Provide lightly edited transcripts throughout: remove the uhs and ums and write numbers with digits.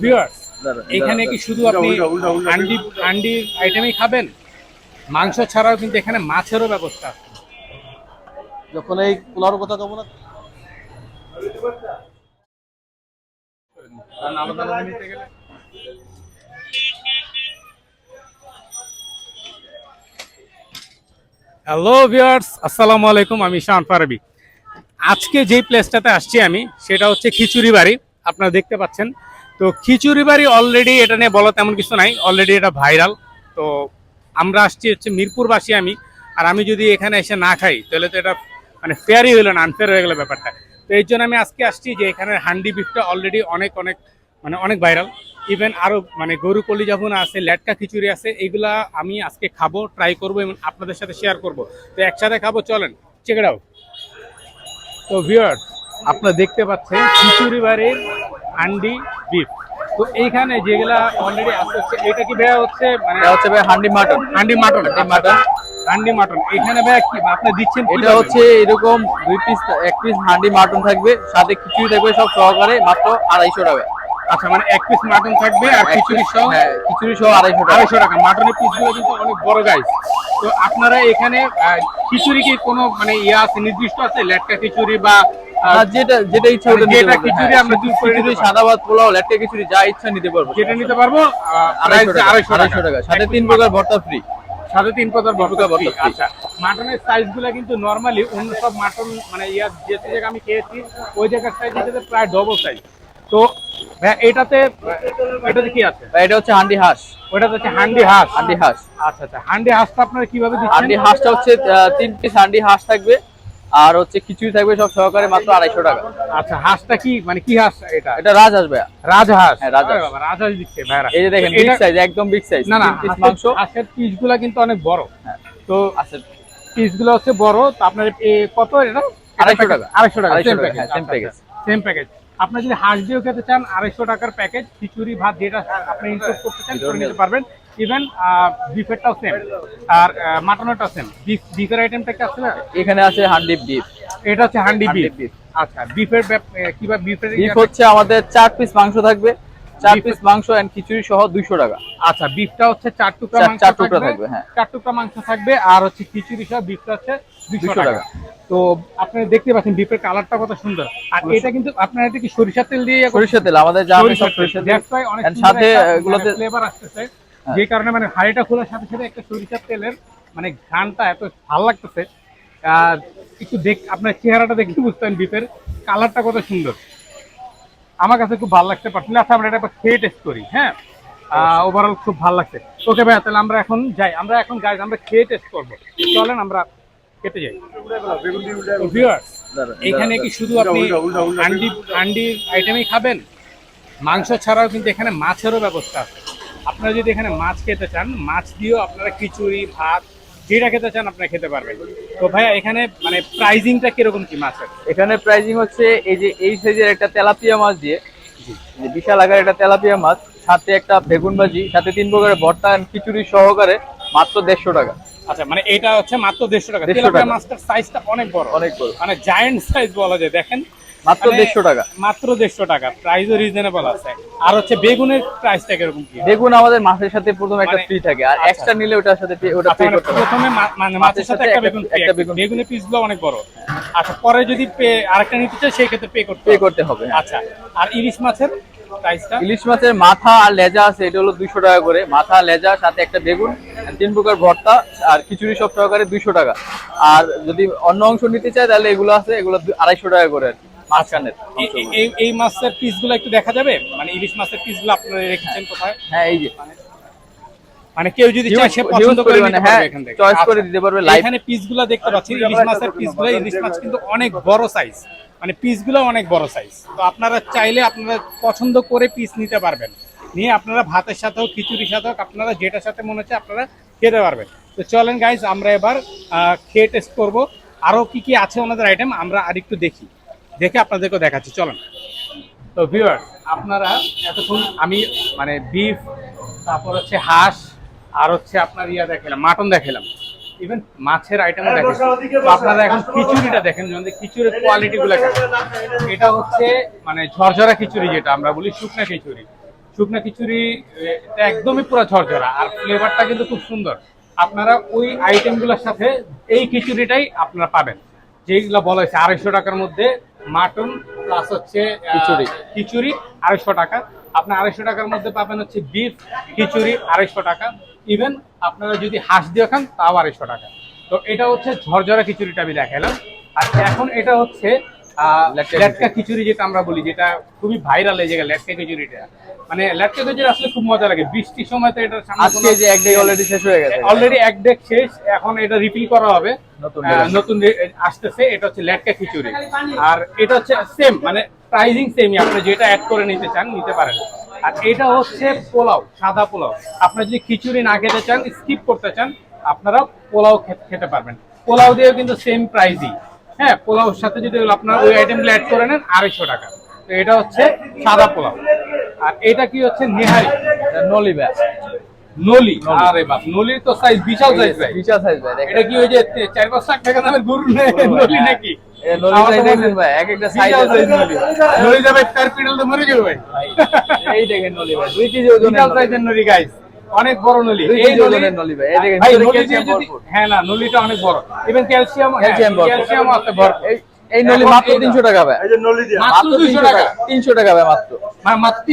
Viewers, এখানে কি শুধু আপনি হান্ডির আইটেমই খাবেন? মাংস ছাড়াও কিন্তু এখানে মাছেরও ব্যবস্থা আছে। যখন এই পোলাওর কথা কব না, আলাদা আলাদা নিতে গেলে হ্যালো ভিউয়ার্স, আসসালামু আলাইকুম। আমি শান ফারাবি। আজকে যেই প্লেসটাতে আসছি আমি, সেটা হচ্ছে খিচুড়ি বাড়ি। আপনারা দেখতে পাচ্ছেন। তো খিচুড়ি বাড়ি অলরেডি এটা নিয়ে বলা তেমন কিছু নাই, অলরেডি এটা ভাইরাল। তো আমরা আসছি হচ্ছে মিরপুরবাসী আমি, আর আমি যদি এখানে এসে না খাই তাহলে তো এটা মানে ফেয়ারই হলো না, আনফেয়ার হয়ে গেল ব্যাপারটা। তো এই জন্য আমি আজকে আসছি যে এখানে হান্ডি বিফটা অলরেডি অনেক অনেক মানে অনেক ভাইরাল। ইভেন আরও মানে গরু কলিজা ভুনা আছে, লেটকা খিচুড়ি আছে, এগুলা আমি আজকে খাবো, ট্রাই করবো এবং আপনাদের সাথে শেয়ার করব। তো একসাথে খাবো, চলেন চেক ইট আউট। তো ভিউয়ার্স, আপনারা দেখতে পাচ্ছেন খিচুড়ি বাড়ির হান্ডি বিফ। তো এইখানে যেগুলা অলরেডি আছে হচ্ছে, এটা কি ভাইয়া হচ্ছে মানে হচ্ছে ভাই হান্ডি মাটন। হান্ডি মাটন এখানে ভাইয়া কি আপনি দিচ্ছেন? এটা হচ্ছে এরকম 2 পিস, 1 পিস হান্ডি মাটন থাকবে, সাথে খিচুড়ি থাকবে, সব সহকারে মাত্র 250 টাকা। আচ্ছা, মানে 1 পিস মাটন থাকবে আর খিচুড়ি সহ? হ্যাঁ, খিচুড়ি সহ 250 টাকা। মাটনের পিসগুলো কিন্তু অনেক বড় গাইস। তো আপনারা এখানে খিচুড়ি কি কোনো মানে ইয়া আছে, নির্দিষ্ট আছে লেটকা খিচুড়ি বা যেটা যেটা ইচ্ছা হতে যেটা খিচুড়ি আমরা চুজ করে খিচুড়ি, সাদা ভাত, পোলাও, লেটকা খিচুড়ি যা ইচ্ছা নিতে পারবো, যেটা নিতে পারবো। 250 টাকা, সাথে 3 প্রকার ভর্তা ফ্রি। সাড়ে 3 প্রকার ভর্তা free। আচ্ছা, মাটনের সাইজগুলো কিন্তু নরমালি অন্য সব মাটন মানে ইয়া যে জায়গা আমি খেয়েছি ওই জায়গার সাইজ হিসেবে প্রায় ডবল সাইজ। তো এটাতে কি আছে? এটা হচ্ছে হান্ডি হাঁস। ওটা হচ্ছে হান্ডি হাঁস। আচ্ছা আচ্ছা, হান্ডি হাঁসটা আপনারা কিভাবে দিচ্ছেন? হান্ডি হাঁসটা হচ্ছে 3 পিস হান্ডি হাঁস থাকবে, আর হচ্ছে খিচুড়ি থাকবে সব সহকারে মাত্র 250 টাকা। আচ্ছা, হাঁসটা কি মানে কি হাঁস এটা? এটা রাজহাঁস ভাইয়া। রাজহাঁস? হ্যাঁ, রাজহাঁস। বাবা, রাজহাঁস দিচ্ছে ভাইরা। এই যে দেখেন, বিগ সাইজ, একদম বিগ সাইজ। না না, 3 পিস মাংস। হাঁসের পিসগুলা কিন্তু অনেক বড়। হ্যাঁ, তো আছে পিসগুলো হচ্ছে বড়। তো আপনার কত এটা? 250 টাকা। 250 টাকা, সেম 250 টাকা, package. Same package. Same package. আপনি যদি হাঁস দিয়েও খেতে চান 250 টাকার প্যাকেজ, খিচুড়ি ভাত যেটা আপনি ইনক্লুড করতে চান করে নিতে পারবেন। ইভেন বিফেরটাও সেম, আর মাটনেরটাও সেম। বিফের আইটেমটা কি আছে? এখানে আছে হান্ডি বিফ। এটা হচ্ছে হান্ডি বিফ। আচ্ছা, বিফের কিভাবে বিফের? বিফ হচ্ছে আমাদের 4 পিস মাংস থাকবে, 4 পিস মাংস এন্ড খিচুড়ি সহ 200 টাকা। আচ্ছা, বিফটা হচ্ছে 4 টুকরা মাংস 4 টুকরা থাকবে। হ্যাঁ, 4 টুকরা মাংস থাকবে, আর হচ্ছে খিচুড়ি সহ বিফটা হচ্ছে 200 টাকা। তো আপনি দেখতে পাচ্ছেন বিফের কালারটা কত সুন্দর। আর এটা কিন্তু আপনারা এটা কি সরিষার তেল দিয়ে? সরিষার তেল, আমাদের জানে সব সরিষার তেল। এন্ড সাথে এগুলোতে ফ্লেভার আসতেছে, যে কারণে মানে হাঁড়িটা খোলার সাথে সাথে একটা সরিষার তেলের মানে ঘ্রাণটা এত ভালো লাগতেছে। আর একটু আপনার চেহারাটা দেখে বুঝতেন বিফের কালারটা কত সুন্দর। আমার কাছে খুব ভালো লাগছে পার্সোনালি। আচ্ছা, আমরা এটা একবার খেয়ে টেস্ট করি। হ্যাঁ, ওভারঅল খুব ভালো লাগছে। ওকে ভাইয়া, তাহলে আমরা এখন যাই। আমরা এখন গাইজ আমরা খেয়ে টেস্ট করবো। চলেন আমরা খেতে যাই। ভিউয়ার্স, এখানে কি শুধু আপনি হান্ডির আইটেমই খাবেন? মাংস ছাড়াও কিন্তু এখানে মাছেরও ব্যবস্থা আছে। আপনারা যদি এখানে মাছ খেতে চান, মাছ দিয়েও আপনারা খিচুড়ি ভাত যেটা খেতে চান আপনারা খেতে পারবেন। তো ভাইয়া, এখানে মানে প্রাইজিংটা কিরকম কি মাছের? এখানে প্রাইজিং হচ্ছে এই যে এই সাইজের একটা তেলাপিয়া মাছ দিয়ে, যে বিশাল আকারের একটা তেলাপিয়া মাছ, সাথে একটা বেগুন ভাজি, সাথে 3 প্রকারের ভর্তা এন্ড খিচুড়ি সহকারে মাত্র 150 টাকা। আচ্ছা, মানে এটা হচ্ছে মাত্র 150 টাকা। তেলাপিয়া মাছটার সাইজটা অনেক বড়, মানে জায়ান্ট সাইজ বলা যায়। দেখেন, মাত্র 150 টাকা। মাত্র 150 টাকা। প্রাইসও রিজনেবল আছে। আর হচ্ছে বেগুনের প্রাইসটা কিরকম কি? বেগুন আমাদের মাছের সাথে প্রথমে একটা ফ্রি থাকে, আর এক্সট্রা নিলে ওটার সাথে ওটা পে করতে হবে। প্রথমে মানে মাছের সাথে একটা বেগুন, বেগুনের পিসগুলো অনেক বড়। আচ্ছা, পরে যদি আরেকটা নিতে চাই সেই ক্ষেত্রে পে করতে হবে। আচ্ছা, আর ইলিশ মাছের প্রাইসটা? ইলিশ মাছের মাথা আর লেজা আছে, এটা হলো 200 টাকা করে। মাথা, লেজা, সাথে একটা বেগুন, 3 প্রকার ভর্তা আর খিচুড়ি সব সহকারে 200 টাকা। আর যদি অন্য অংশ নিতে চায় তাহলে এগুলো আছে, এগুলো 250 টাকা করে। এই মাছের পিসগুলো একটু দেখা যাবে? মানে ইলিশ মাছের পিসগুলো আপনারা রেখেছেন কোথায়? হ্যাঁ, এই যে মানে কেউ যদি চায় সে পছন্দ করে নিতে পারবে এখান থেকে, চয়েস করে দিতে পারবে। এখানে পিসগুলো দেখতে পাচ্ছি, ইলিশ মাছের পিসগুলো। ইলিশ মাছ কিন্তু অনেক বড় সাইজ, মানে পিসগুলো অনেক বড় সাইজ। তো আপনারা চাইলে আপনারা পছন্দ করে পিস নিতে পারবেন, নিয়ে আপনারা ভাতের সাথেও খিচুড়ির সাথেও আপনারা যেটার সাথে মনে হচ্ছে আপনারা খেতে পারবেন। তো চলেন গাইজ, আমরা এবার খেয়ে টেস্ট করবো আরো কি কি আছে ওনাদের আইটেম, আমরা আরেকটু দেখি, দেখে আপনাদেরকেও দেখাচ্ছি। চলেন। তো ভিউয়ার্স, আপনারা এতক্ষণ আমি মানে বিফ, তারপর হচ্ছে হাঁস, আর হচ্ছে আপনার দেখালাম মাটন দেখালাম। ইভেন মাছের আইটেমও দেখেছি। তো আপনারা এখন খিচুড়িটা দেখেন, যদি খিচুড়ির কোয়ালিটি গুলো কেমন। এটা হচ্ছে মানে ঝরঝরা খিচুড়ি, যেটা আমরা বলি শুকনা খিচুড়ি। শুকনা খিচুড়ি এটা একদমই পুরো ঝরঝরা, আর ফ্লেভারটা কিন্তু খুব সুন্দর। আপনারা ওই আইটেমগুলোর সাথে এই খিচুড়িটাই আপনারা পাবেন, যেগুলো বলা হয়েছে 250 টাকার মধ্যে মাটন প্লাস হচ্ছে খিচুড়ি 250 টাকা। আপনার 250 টাকার মধ্যে পাবেন হচ্ছে বিফ খিচুড়ি 250 টাকা। ইভেন আপনারা যদি হাঁস দিয়ে খান তাও 250 টাকা। তো এটা হচ্ছে ঝরঝরা খিচুড়িটা আমি দেখালাম। আর এখন এটা হচ্ছে লেটকা খিচুড়ি, যেটা আমরা বলি, যেটা খুবই ভাইরাল এই জায়গায় লেটকা খিচুড়িটা। মানে লেটকা খিচুড়ি আসলে খুব মজা লাগে বৃষ্টির সময়। তো এটা আজকে যে এক ডে অলরেডি শেষ হয়ে গেছে, অলরেডি এক ডেক শেষ, এখন এটা রিফিল করা হবে, নতুন আসতেছে। এটা হচ্ছে লেটকা খিচুড়ি, আর এটা হচ্ছে সেম মানে প্রাইজিং সেমই, আপনি যেটা অ্যাড করে নিতে চান নিতে পারেন। আর এটা হচ্ছে পোলাও, সাদা পোলাও। আপনি যদি খিচুড়ি না খেতে চান, স্কিপ করতে চান, আপনারা পোলাও খেতে পারবেন। পোলাও দিয়েও কিন্তু সেম প্রাইসই। হ্যাঁ, পোলাওর সাথে যদি আপনার ওই আইটেমগুলো অ্যাড করে নেন 250 টাকা। তো এটা হচ্ছে সাদা পোলাও। আর এটা কি হচ্ছে নেহারি, নলি ভাই, নলি। আরে বাপ, নলির তো সাইজ বিশাল সাইজ ভাই, বিশাল সাইজ ভাই। এটা কি ওই যে 4-5 লাখ টাকা দামের গরু নলি নাকি? নলি সাইজ দেখেন ভাই, এক একটা সাইজ আছে। নলি যাবে তার পিডল তো মরে যাবে ভাই। এই দেখেন নলি ভাই, 2 কেজি ওজনের বিশাল সাইজের নলি গাইস, অনেক বড় নলি। এই ওজনের নলি ভাই, এই দেখেন ক্যালসিয়াম ভরপুর। হ্যাঁ না, নলিটা অনেক বড়, ইভেন ক্যালসিয়াম আছে ভরপুর। এই নলি মাত্র 300 টাকা ভাই, এই যে নলি দিয়া মাত্র 200 টাকা, 300 টাকা ভাই মাত্র,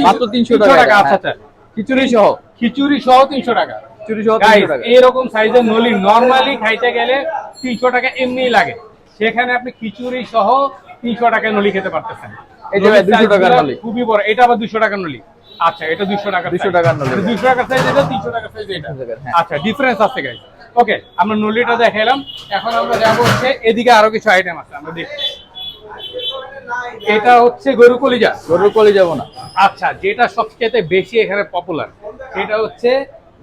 মাত্র 300 টাকা। আচ্ছা আচ্ছা, খিচুড়ি সহ 300 টাকা। খিচুড়ি সহ 300 গাইস টাকা। এরকম সাইজের নলি নরমালি খাইতে গেলে 300 টাকা এমনিই লাগে, সেখানে আপনি খিচুড়ি সহ 300 টাকায় নলি খেতে পারতেছেন। এই যে ভাই 200 টাকার নলি, খুবই বড়। এটা আবার 200 টাকার নলি। আচ্ছা, এটা 200 টাকা, 200 টাকার নলি, 200 টাকার সাইজ, এটা 300 টাকার সাইজ এটা। হ্যাঁ। আচ্ছা, ডিফারেন্স আছে গাইস। ওকে, আমরা নলিটা দেখাইলাম, এখন আমরা যাব হচ্ছে এদিকে আরো কিছু আইটেম আছে, আমরা দেখি। এটা হচ্ছে গরু কলিজা। গরুর কলি যাব না। আচ্ছা, যেটা সবচেয়ে বেশি এখানে পপুলার সেটা হচ্ছে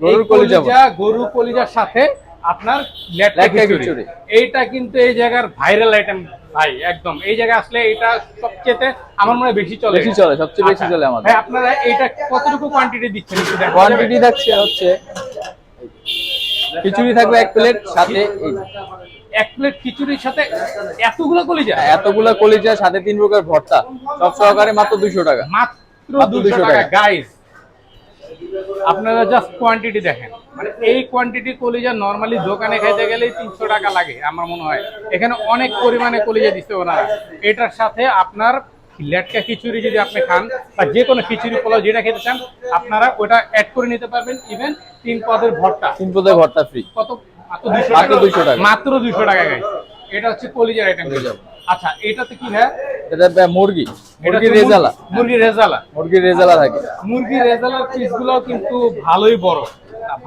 গরুর কলিজা। গরু কলিজার সাথে আপনার লেটকা লেটকা খিচুড়ি। খিচুড়ি। এইটা কিন্তু এই জায়গার ভাইরাল আইটেম ভাই, একদম এই জায়গায় আসলে এটা সবচেয়ে আমার মনে হয় বেশি চলে, সবচেয়ে বেশি চলে আমাদের। ভাই আপনারা এটা কতটুকু কোয়ান্টিটি দিচ্ছেন একটু দেখান। কোয়ান্টিটি থাকছে হচ্ছে খিচুড়ি থাকবে 1 প্লেট, সাথে এই 1 প্লেট খিচুড়ির সাথে এতগুলো কলিজা, এতগুলা কলিজা, সাথে 3 প্রকার ভর্তা, সব সহকারে মাত্র 200 টাকা। মাত্র মাত্র 200 200 টাকা টাকা। গাইস। আপনারা জাস্ট কোয়ান্টিটি দেখেন, মানে এই কোয়ান্টিটি কলিজা নরমালি দোকানে খাইতে গেলেই 300 টাকা লাগে আমার মনে হয়। এখানে অনেক পরিমাণে কলিজা দিচ্ছে ওনারা। এটার সাথে আপনার লেটকা খিচুড়ি যদি আপনি খান, বা যে কোনো খিচুড়ি পোলাও যেটা খেতে চান, আপনারা ওটা অ্যাড করে নিতে পারবেন। ইভেন 3 পদের ভর্তা, 3 পদের ভর্তা ফ্রি। কত? মাত্র মাত্র 200 টাকা। মাত্র 200 টাকা গাইস। এটা হচ্ছে কলিজার আইটেম। আচ্ছা, এটাতে কি হয়? এটা মুরগি, মুরগির রেজালা, মুরগির রেজালা, মুরগির রেজালা থাকে। মুরগির রেজালার পিসগুলো কিন্তু ভালোই বড়,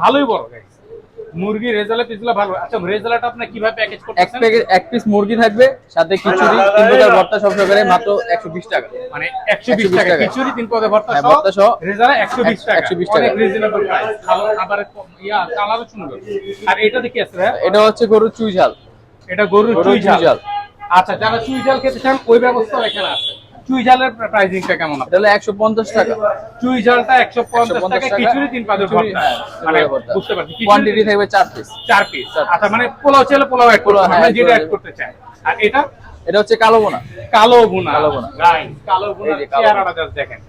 ভালোই বড় গাইস। মুরগির রেজালার পিসগুলো ভালো। আচ্ছা, রেজালাটা আপনি কিভাবে প্যাকেজ এক করতেছেন? প্যাকেট 1 পিস মুরগি থাকবে, সাথে খিচুড়ি, 3 প্রকার ভর্তা, সব সহকারে মাত্র 120 টাকা। মানে 120 টাকা খিচুড়ি, 3 পদের ভর্তা হ্যাঁ, সহ, ভর্তা সহ রেজালা 120 টাকা। 120 টাকা। অনেক রিজনেবল প্রাইস। খাবারের কালারও সুন্দর। আর এটাতে কি আছে ভাই? এটা হচ্ছে গরুর চুই ঝাল। এটা গরুর চুই ঝাল। ঝাল। আচ্ছা, যারা চুই ঝাল খেতে চান ওই ব্যবস্থাও এখানে আছে। চুই ঝালের প্রাইসিংটা কেমন আছে? এটা হলো 150 টাকা। চুই ঝালটা 150 টাকা, খিচুড়ি 3 পদের ভর্তা। হ্যাঁ, মানে ভর্তা। বুঝতে পারছি, কোয়ান্টিটি থাকবে 4 পিস। 4 পিস। আচ্ছা, মানে পোলাও চাইলে পোলাও অ্যাড করতে হ্যাঁ, মানে যেটা পোলাও অ্যাড করতে চাই। আর এটা এটা হচ্ছে কালো বোনা। কালো ভুনা। কালো ভুনা। রাইট, কালো ভুনা। এই যে কালো চেহারাটা জাস্ট দেখেন।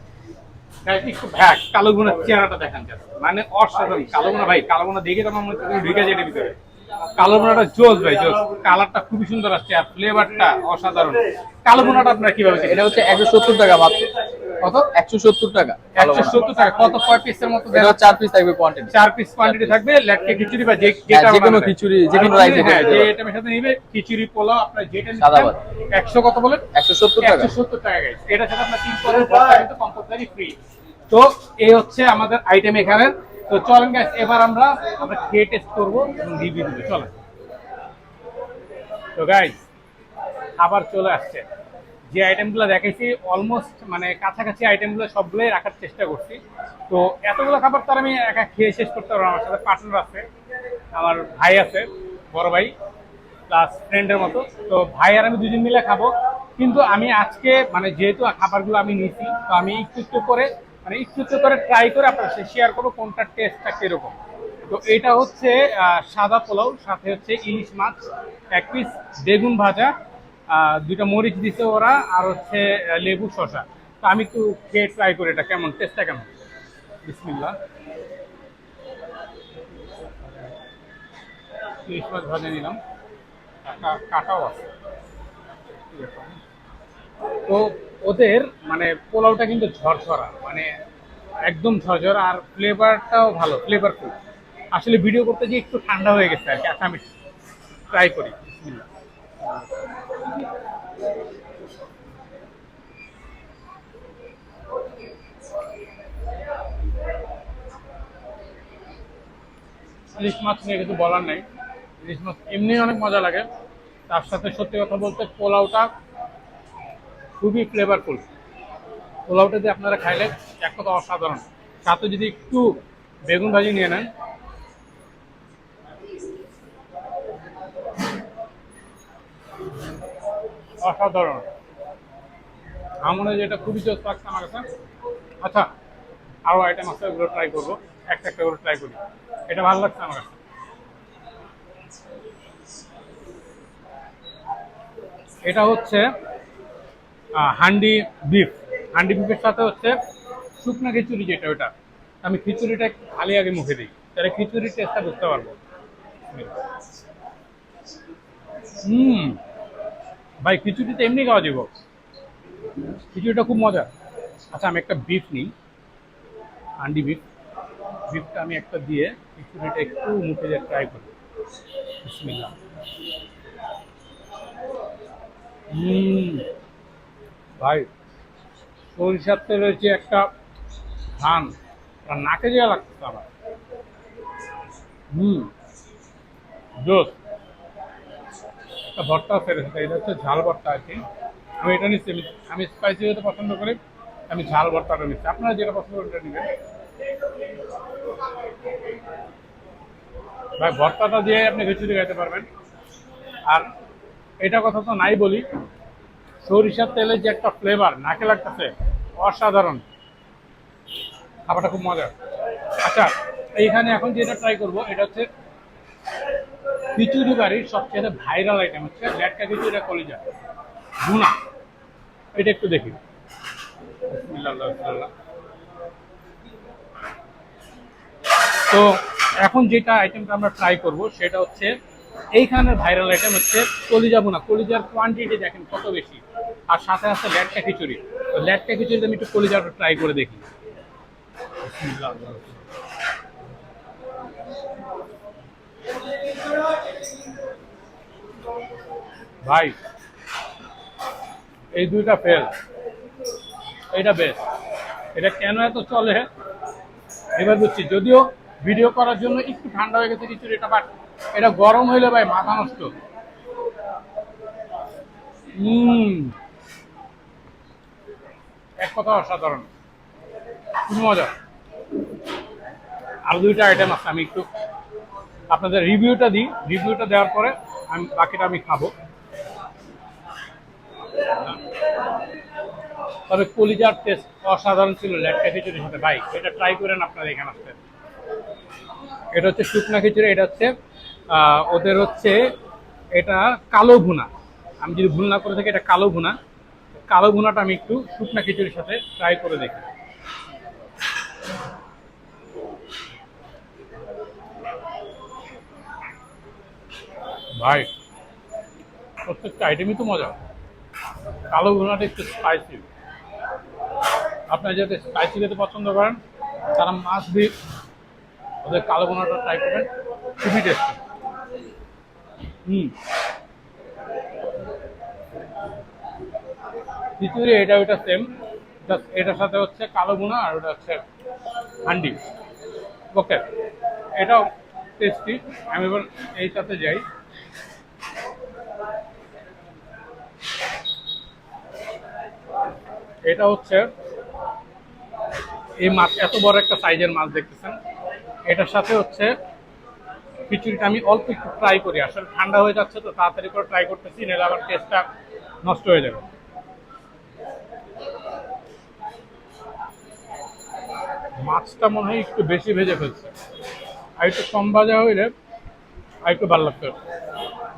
গাইস, একটু ভ্যাক কালো ভুনার চেহারাটা দেখেন জাস্ট, মানে অসাধারণ। কালো ভুনা ভাই, কালো ভুনা দেখে তো আমার মনে হচ্ছে ঢুকে যায় এর ভিতরে। কালো ভুনাটা জোস ভাই, জোস। কালারটা খুবই সুন্দর আসছে, আর ফ্লেভারটা অসাধারণ। কালো ভুনাটা আপনারা কিভাবে দিচ্ছেন? এটা হচ্ছে 170 টাকা মাত্র। কত? 170 টাকা। 170 টাকা। কত, কয় পিসের মতো এটা দেন? 4 পিস থাকবে কোয়ান্টিটি। 4 পিস কোয়ান্টিটি থাকবে। লেটকা খিচুড়ি বা যেটা যে কোনো বানাবেন। খিচুড়ি, যে কোনো আর রাইস হ্যাঁ, দিতে যে পারবেন। আইটেমের সাথে নিবে, খিচুড়ি পোলাও আপনার যেটা সাদা নিবেন ভাত। 100 কত বলেন? 170 টাকা। 170 টাকা গাইস। এটার সাথে আপনার 3 পদের ভর্তা কিন্তু কম্পালসারি ফ্রি। তো এই হচ্ছে আমাদের আইটেম এখানে। তো চলেন গাইস, এবার আমরা খেয়ে টেস্ট করব এবং রিভিউ দেব। চলেন। তো গাইস, খাবার চলে আসছে। যে আইটেমগুলো দেখাইছি অলমোস্ট মানে কাছাকাছি আইটেমগুলো সবগুলোই রাখার চেষ্টা করছি। তো এতগুলো খাবার তো আর আমি একা খেয়ে শেষ করতে পারবো না। আমার সাথে পার্টনার আছে, আমার ভাই আছে, বড় ভাই প্লাস ফ্রেন্ডের মতো। তো ভাই আর আমি দুজন মিলে খাবো। কিন্তু আমি আজকে মানে যেহেতু খাবারগুলো আমি নিছি, তো আমি একটু একটু করে ট্রাই করে আপনার সাথে শেয়ার করবো কোনটার টেস্টটা কিরকম। তো এটা হচ্ছে সাদা পোলাও, সাথে হচ্ছে ইলিশ মাছ, এক পিস বেগুন ভাজা, দুইটা মরিচ দিছে ওরা, আর হচ্ছে লেবু শসা। তো আমি একটু খেয়ে ট্রাই করি এটা কেমন, টেস্টটা কেমন। বিসমিল্লাহ। ইলিশ মাছ ভাজা নিলাম, কাটাও আছে। তো ওদের মানে পোলাওটা কিন্তু ঝরঝরা, মানে একদম ঝরঝরা, আর ফ্লেভারটাও ভালো, ফ্লেভারফুল। আসলে ভিডিও করতে গিয়ে একটু ঠান্ডা হয়ে গেছে আর কি। আচ্ছা আমি ট্রাই করি, বিসমিল্লাহ। ইলিশ মাছ নিয়ে কিছু বলার নাই, ইলিশ মাছ এমনি অনেক মজা লাগে। তার সাথে সত্যি কথা বলতে পোলাওটা খুবই ফ্লেভারফুল। পোলাওটা দিয়ে আপনারা খাইলে এক কথা অসাধারণ। সাথে যদি একটু বেগুন ভাজি নিয়ে নেন, অসাধারণ। আমার মনে হয় যে এটা খুবই জোস লাগছে আমার কাছে। আচ্ছা, আরও আইটেম আছে, ওগুলো ট্রাই করবো, একটা একটা করে ট্রাই করি। এটা ভালো লাগছে আমার কাছে। এটা হচ্ছে হান্ডি বিফ। হান্ডি বিফের সাথে হচ্ছে শুকনো খিচুড়ি, যেটা ওটা আমি খিচুড়িটা একটু খালি আগে মুখে দিই, তাহলে খিচুড়ির টেস্টটা বুঝতে পারবো। হুম, ভাই খিচুড়ি তো এমনি খাওয়া যাব, খিচুড়িটা খুব মজা। আচ্ছা আমি একটা বিফ নিই, হান্ডি বিফ। বিফটা আমি একটা দিয়ে খিচুড়িটা একটু মুখে দিয়ে ট্রাই করি। বিসমিল্লাহ। হুম, ভাই সরিষার তেলের যে একটা ঘ্রাণ, আর নাকে দেওয়া লাগতেছে আমার। হুম, জোস। একটা ভর্তা ফেলেছে, এটা হচ্ছে ঝাল ভর্তা আর কি। আমি এটা নিচ্ছি, আমি স্পাইসি হতে পছন্দ করি, আমি ঝাল ভর্তাটা নিচ্ছি। আপনারা যেটা পছন্দ করেন ওটা নেবেন। ভাই ভর্তাটা দিয়ে আপনি খিচুড়ি খেতে পারবেন। আর এটা কথা তো নাই বলি, সরিষার তেলের যে একটা ফ্লেভার নাকে লাগতেছে, অসাধারণ। খাবারটা খুব মজার। আচ্ছা, এইখানে এখন যেটা ট্রাই করব এটা হচ্ছে খিচুড়ি বাড়ির সবচেয়ে ভাইরাল আইটেম হচ্ছে লেটকা খিচুড়ি কলিজা ভুনা। এটা একটু দেখি। বিসমিল্লাহ, আল্লাহু আকবার। তো এখন যেটা আইটেমটা আমরা ট্রাই করব সেটা হচ্ছে এইখানের ভাইরাল আইটেম হচ্ছে কলিজা ভুনা। কলিজার কোয়ান্টিটি দেখেন কত বেশি, আর সাথে আছে লেটকা খিচুড়ি। তো লেটকা খিচুড়িতে আমি একটু কলিজাটা ট্রাই করে দেখি। বিসমিল্লাহ, আল্লাহু আকবার। ভাই এই দুইটা ফেল, এটা বেস্ট। এটা কেন এত চলে এবার বুঝছি, যদিও ভিডিও করার জন্য একটু ঠান্ডা হয়ে গেছে খিচুড়িটা, বাট এটা গরম হইলে ভাই মাথা নষ্ট। হম, এক কথা অসাধারণ, খুব মজা। আর দুইটা আইটেম আছে, আমি একটু আপনাদের রিভিউটা দিই, রিভিউটা দেওয়ার পরে আমি বাকিটা আমি খাবো। তবে কলিজার টেস্ট অসাধারণ ছিল লেটকা খিচুড়ির সাথে। ভাই এটা ট্রাই করেন আপনারা এখানে আসতে। এটা হচ্ছে শুকনা খিচুড়ি, এটা হচ্ছে ওদের হচ্ছে এটা কালো ভুনা। আমি যদি ভুল না করে থাকি এটা কালো ভুনা। কালো ভুনাটা আমি একটু শুকনা খিচুড়ির সাথে ট্রাই করে দেখি। ভাই প্রত্যেকটা আইটেমই তো মজা। কালো ভুনাটা একটু স্পাইসি, আপনারা যাতে স্পাইসি খেতে পছন্দ করেন তারা মাছ দিয়ে ওদের কালো ভুনাটা ট্রাই করবেন, খুবই টেস্টি। হুম, খিচুড়ি এটা ওইটা সেম, জাস্ট এটার সাথে হচ্ছে কালো ভুনা আর ওটা হচ্ছে হান্ডি। ওকে, এটাও টেস্টি। আমি এবার এইটাতে যাই। এটা হচ্ছে এই মাছ, এত বড় একটা সাইজের মাছ দেখতেছেন, এটার সাথে হচ্ছে খিচুড়িটা আমি অল্প একটু ট্রাই করি। আসলে ঠান্ডা হয়ে যাচ্ছে তো তাড়াতাড়ি করে ট্রাই করতেছি, নাহলে আবার টেস্টটা নষ্ট হয়ে যাবে। মাছটা মনে হয় একটু বেশি ভেজে ফেলছে। আর একটু কম ভাজা হইলে আর একটু ভালো লাগতো।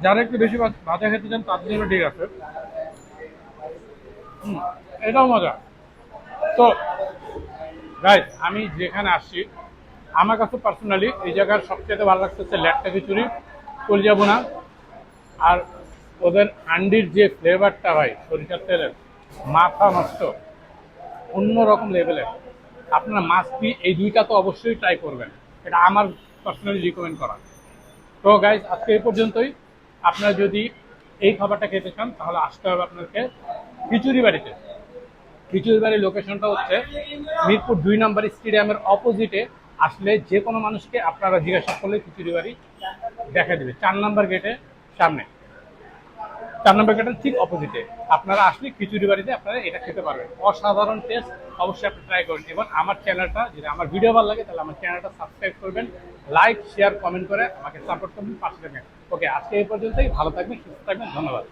যারা একটু বেশি ভাজা খেতে চান তাদের জন্য ঠিক আছে। হুম, এটাও মজা। তো গাইস, আমি যেখানে আসছি আমার কাছে পার্সোনালি এই জায়গার সবচেয়ে ভালো লাগতেছে ল্যাট্টা খিচুড়ি, কলিজা বোনা, আর ওদের হান্ডির যে ফ্লেভারটা ভাই সরিষার তেলের, মাথা নষ্ট, অন্যরকম লেভেলের। আপনারা মাছ দিয়ে এই দুইটা তো অবশ্যই ট্রাই করবেন, এটা আমার পার্সোনালি রিকমেন্ড করা। তো গাইজ, আজকে এই পর্যন্তই। আপনারা যদি এই খাবারটা খেতে চান তাহলে আসতে হবে আপনাকে খিচুড়ি বাড়িতে। খিচুড়ি বাড়ির লোকেশনটা হচ্ছে মিরপুর 2 নম্বর স্টেডিয়ামের অপোজিটে। আসলে যে কোনো মানুষকে আপনারা জিজ্ঞাসা করলে খিচুড়ি বাড়ি দেখা দেবে 4 নম্বর গেটে সামনে, 4 নম্বর গেটের ঠিক অপোজিটে। আপনারা আসলে খিচুড়ি বাড়িতে আপনারা এটা খেতে পারবেন, অসাধারণ টেস্ট। অবশ্যই আপনি ট্রাই করবেন এবং আমার চ্যানেলটা, যদি আমার ভিডিও ভালো লাগে তাহলে আমার চ্যানেলটা সাবস্ক্রাইব করবেন, লাইক শেয়ার কমেন্ট করে আমাকে সাপোর্ট করবেন, পাশে থাকবেন। ওকে, আজকে এই পর্যন্তই। ভালো থাকবেন, সুস্থ থাকবেন, ধন্যবাদ।